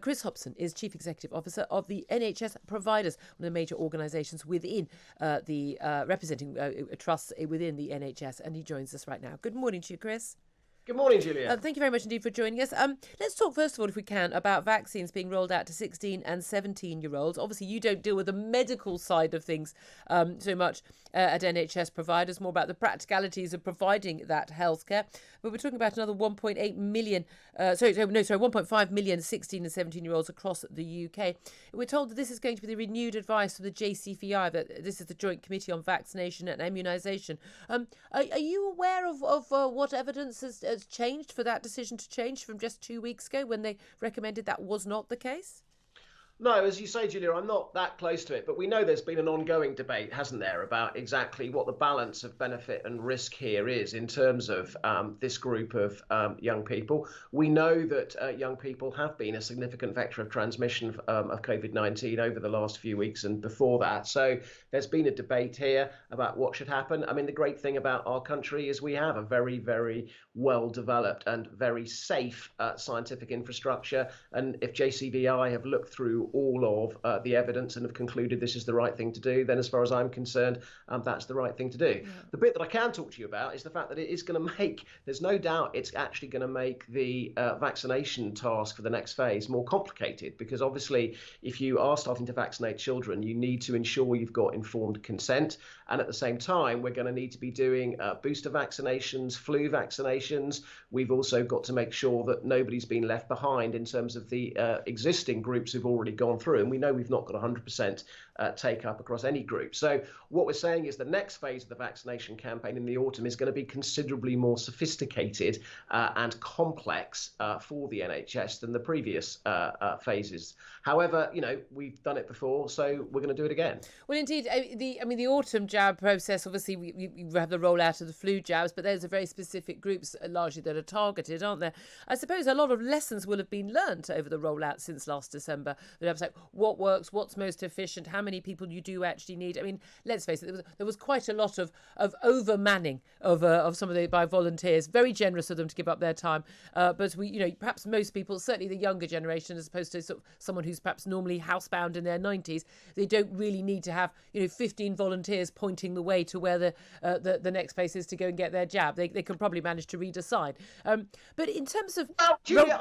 Chris Hopson is Chief Executive Officer of the NHS Providers, one of the major organisations within representing trusts within the NHS, and he joins us right now. Good morning to you, Chris. Good morning, Julia. Thank you very much indeed for joining us. Let's talk first of all, if we can, about vaccines being rolled out to 16 and 17-year-olds. Obviously, you don't deal with the medical side of things so much at NHS providers, more about the practicalities of providing that healthcare. But we're talking about another 1.5 million 16 and 17-year-olds across the UK. We're told that this is going to be the renewed advice from the JCVI, that this is the Joint Committee on Vaccination and Immunisation. Are you aware of what evidence has changed for that decision to change from just 2 weeks ago when they recommended that was not the case? No, as you say, Julia, I'm not that close to it, but we know there's been an ongoing debate, hasn't there, about exactly what the balance of benefit and risk here is in terms of this group of young people. We know that young people have been a significant vector of transmission of COVID-19 over the last few weeks and before that. So there's been a debate here about what should happen. I mean, the great thing about our country is we have a very, very well-developed and very safe scientific infrastructure. And if JCVI have looked through all of the evidence and have concluded this is the right thing to do, then as far as I'm concerned, that's the right thing to do. Yeah. The bit that I can talk to you about is the fact that it is going to make, there's no doubt it's actually going to make the vaccination task for the next phase more complicated, because obviously if you are starting to vaccinate children, you need to ensure you've got informed consent. And at the same time, we're going to need to be doing booster vaccinations, flu vaccinations. We've also got to make sure that nobody's been left behind in terms of the existing groups who've already gone through, and we know we've not got 100% take up across any group. So what we're saying is the next phase of the vaccination campaign in the autumn is going to be considerably more sophisticated and complex for the NHS than the previous phases. However, you know, we've done it before, so we're going to do it again. Well, indeed, the autumn jab process, obviously we have the rollout of the flu jabs, but those are very specific groups largely that are targeted, aren't there? I suppose a lot of lessons will have been learnt over the rollout since last December. Like what works, what's most efficient, how many people you do actually need. I mean, let's face it, there was quite a lot of over-manning of some of the by volunteers. Very generous of them to give up their time, but perhaps most people, certainly the younger generation, as opposed to sort of someone who's perhaps normally housebound in their 90s, they don't really need to have 15 volunteers pointing the way to where the next place is to go and get their jab. They can probably manage to read a sign. But in terms of Julia,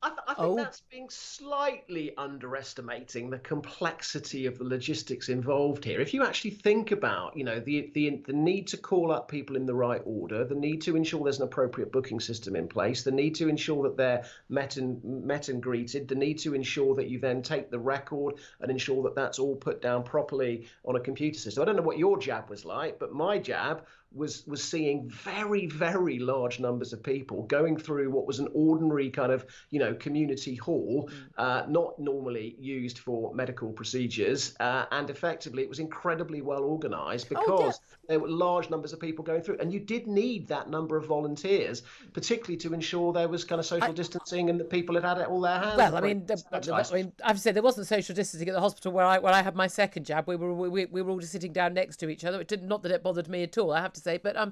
I think that's being slightly underestimating the complexity of the logistics involved here. If you actually think about, the need to call up people in the right order, the need to ensure there's an appropriate booking system in place, the need to ensure that they're met and greeted, the need to ensure that you then take the record and ensure that that's all put down properly on a computer system. I don't know what your jab was like, but my jab was seeing very, very large numbers of people going through what was an ordinary kind of, community hall, not normally used for medical procedures. And effectively, it was incredibly well organised because there were large numbers of people going through. And you did need that number of volunteers, particularly to ensure there was kind of social distancing and that people had all their hands. Well, I have to say there wasn't social distancing at the hospital where I had my second jab. We were all just sitting down next to each other. Not that it bothered me at all, I have to say. But I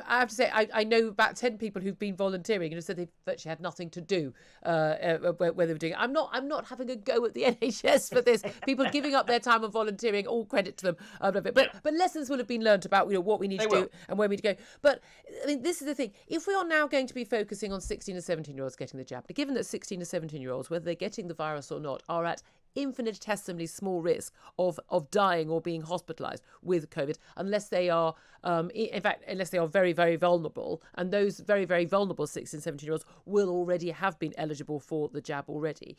have to say I know about 10 people who've been volunteering and have said they've virtually had nothing to do where they were doing it. I'm not having a go at the NHS for this. People giving up their time and volunteering, all credit to them. But lessons will have been learnt about what we need to do and where we need to go. But I mean, this is the thing. If we are now going to be focusing on 16 and 17-year-olds getting the jab, given that 16 and 17-year-olds, whether they're getting the virus or not, are at infinitesimally small risk of dying or being hospitalised with COVID, unless they are, unless they are very, very vulnerable. And those very, very vulnerable 16 and 17-year-olds will already have been eligible for the jab already.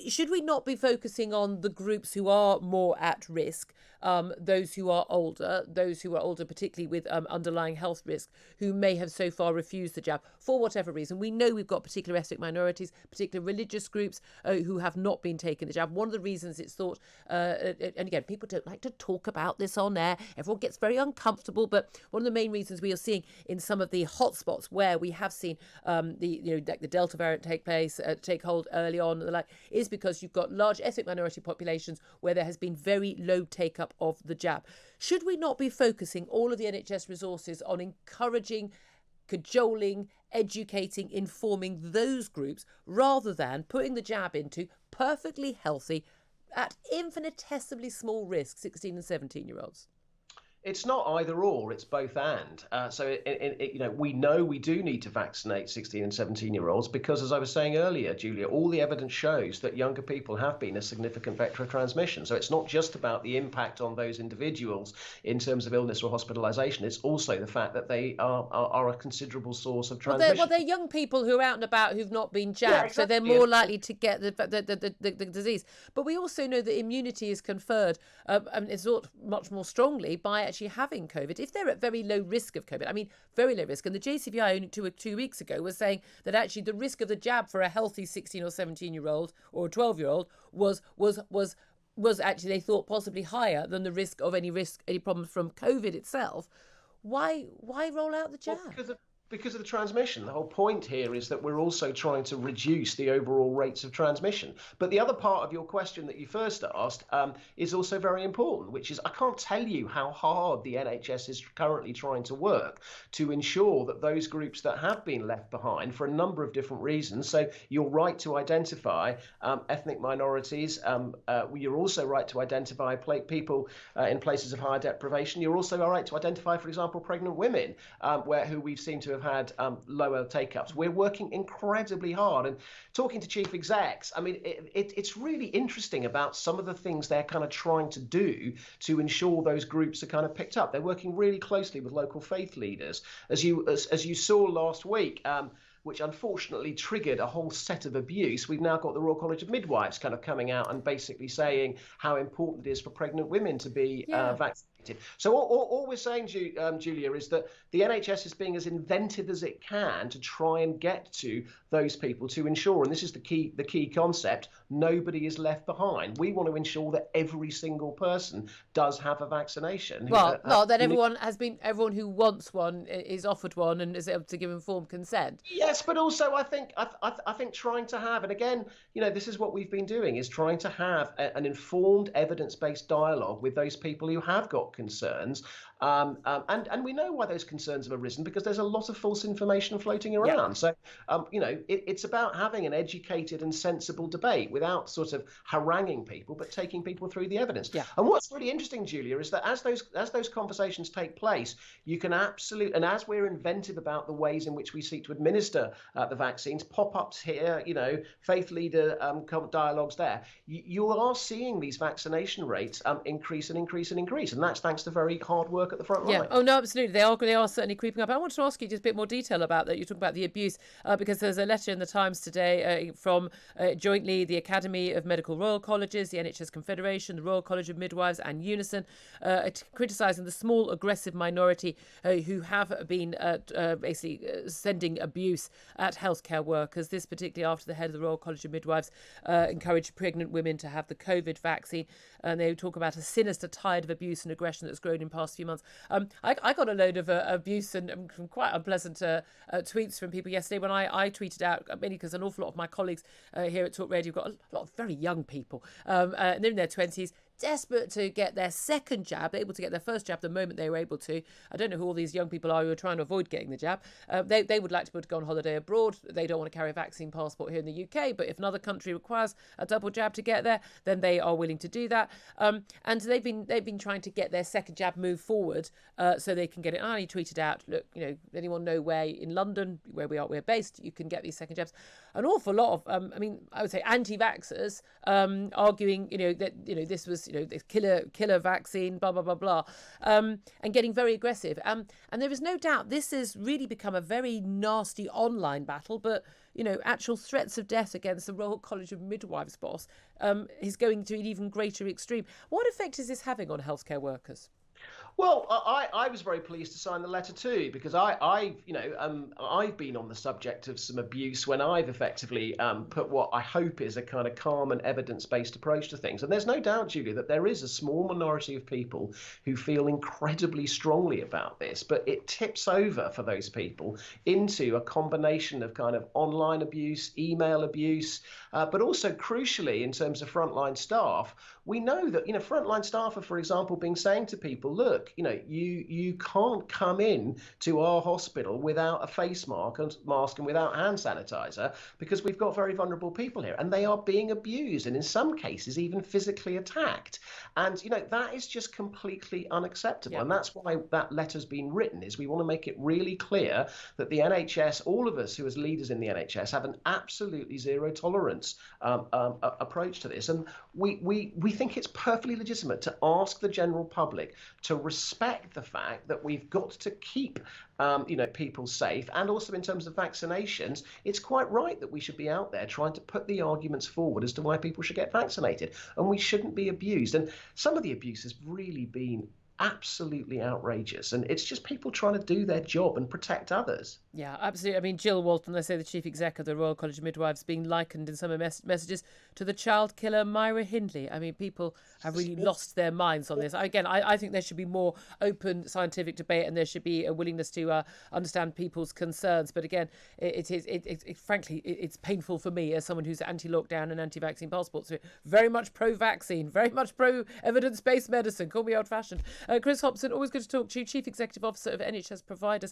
Should we not be focusing on the groups who are more at risk, those who are older, particularly with underlying health risk, who may have so far refused the jab for whatever reason? We know we've got particular ethnic minorities, particular religious groups who have not been taking the jab. One of the reasons it's thought, and again, people don't like to talk about this on air, everyone gets very uncomfortable, but one of the main reasons we are seeing in some of the hotspots where we have seen the Delta variant take hold early on and the like, is because you've got large ethnic minority populations where there has been very low take up of the jab. Should we not be focusing all of the NHS resources on encouraging cajoling, educating, informing those groups rather than putting the jab into perfectly healthy, at infinitesimally small risk 16 and 17-year-olds? It's not either or, it's both and. We know we do need to vaccinate 16 and 17-year-olds because, as I was saying earlier, Julia, all the evidence shows that younger people have been a significant vector of transmission. So it's not just about the impact on those individuals in terms of illness or hospitalisation. It's also the fact that they are a considerable source of transmission. They're young people who are out and about who've not been jabbed, Yeah, exactly. so they're more likely to get the disease. But we also know that immunity is conferred, it's thought much more strongly by actually having COVID if they're at very low risk of COVID. I mean, very low risk. And the JCVI only two weeks ago was saying that actually the risk of the jab for a healthy 16 or 17-year-old or a 12-year-old was actually, they thought, possibly higher than the risk of any problems from COVID itself. Why roll out the jab? Well, because of the transmission. The whole point here is that we're also trying to reduce the overall rates of transmission. But the other part of your question that you first asked is also very important, which is I can't tell you how hard the NHS is currently trying to work to ensure that those groups that have been left behind for a number of different reasons. So you're right to identify ethnic minorities. You're also right to identify people in places of higher deprivation. You're also right to identify, for example, pregnant women, who we've seen to have had lower take-ups. We're working incredibly hard. And talking to chief execs, I mean, it's really interesting about some of the things they're kind of trying to do to ensure those groups are kind of picked up. They're working really closely with local faith leaders. As you saw last week, which unfortunately triggered a whole set of abuse, we've now got the Royal College of Midwives kind of coming out and basically saying how important it is for pregnant women to be vaccinated. So all we're saying, Julia, is that the NHS is being as inventive as it can to try and get to those people to ensure, and this is the key concept, nobody is left behind. We want to ensure that every single person does have a vaccination. That everyone who wants one is offered one and is able to give informed consent. Yes, but also I think trying to have, and again, this is what we've been doing, is trying to have an informed, evidence-based dialogue with those people who have got concerns. And we know why those concerns have arisen, because there's a lot of false information floating around. So, it's about having an educated and sensible debate without sort of haranguing people, but taking people through the evidence. Yeah. And what's really interesting, Julia, is that as those conversations take place, you can and as we're inventive about the ways in which we seek to administer the vaccines, pop-ups here, faith leader dialogues there, you are seeing these vaccination rates increase and increase and increase. And that's thanks to very hard work at the front line. Yeah. Oh, no, absolutely. They are certainly creeping up. I want to ask you just a bit more detail about that. You talk about the abuse, because there's a letter in the Times today from jointly the Academy of Medical Royal Colleges, the NHS Confederation, the Royal College of Midwives and Unison, criticising the small aggressive minority who have been basically sending abuse at healthcare workers. This particularly after the head of the Royal College of Midwives encouraged pregnant women to have the COVID vaccine. And they talk about a sinister tide of abuse and aggression that's grown in past few months. I got a load of abuse and quite unpleasant tweets from people yesterday when I tweeted out, mainly because an awful lot of my colleagues here at Talk Radio have got a lot of very young people, and they're in their 20s, desperate to get their second jab, able to get their first jab the moment they were able to. I don't know who all these young people are who are trying to avoid getting the jab. They would like to be able to go on holiday abroad. They don't want to carry a vaccine passport here in the UK, but if another country requires a double jab to get there, then they are willing to do that. And they've been trying to get their second jab moved forward so they can get it. And he tweeted out, look, anyone know where in London, where we're based, you can get these second jabs. An awful lot of, I would say anti-vaxxers arguing, that, this was, this killer vaccine, blah, blah, blah, blah, and getting very aggressive. And there is no doubt this has really become a very nasty online battle, but, actual threats of death against the Royal College of Midwives boss is going to an even greater extreme. What effect is this having on healthcare workers? Well, I was very pleased to sign the letter too, because I've been on the subject of some abuse when I've effectively put what I hope is a kind of calm and evidence-based approach to things. And there's no doubt, Julia, that there is a small minority of people who feel incredibly strongly about this, but it tips over for those people into a combination of kind of online abuse, email abuse, but also crucially in terms of frontline staff. We know that, frontline staff are, for example, being saying to people, look, look, you can't come in to our hospital without a face mask and without hand sanitizer, because we've got very vulnerable people here, and they are being abused and in some cases even physically attacked. And that is just completely unacceptable. Yeah. And that's why that letter's been written, is we want to make it really clear that the NHS, all of us who as leaders in the NHS, have an absolutely zero tolerance approach to this. And we think it's perfectly legitimate to ask the general public to respect the fact that we've got to keep people safe. And also in terms of vaccinations, it's quite right that we should be out there trying to put the arguments forward as to why people should get vaccinated, and we shouldn't be abused. And some of the abuse has really been absolutely outrageous, and it's just people trying to do their job and protect others. Yeah, absolutely. I mean, Jill Walton, they say the chief exec of the Royal College of Midwives, being likened in some messages to the child killer Myra Hindley. I mean, people have really lost their minds on this. Again, I think there should be more open scientific debate, and there should be a willingness to understand people's concerns. But again, frankly, it's painful for me as someone who's anti-lockdown and anti-vaccine passports. So very much pro-vaccine, very much pro-evidence-based medicine. Call me old-fashioned. Chris Hopson, always good to talk to you, Chief Executive Officer of NHS Providers.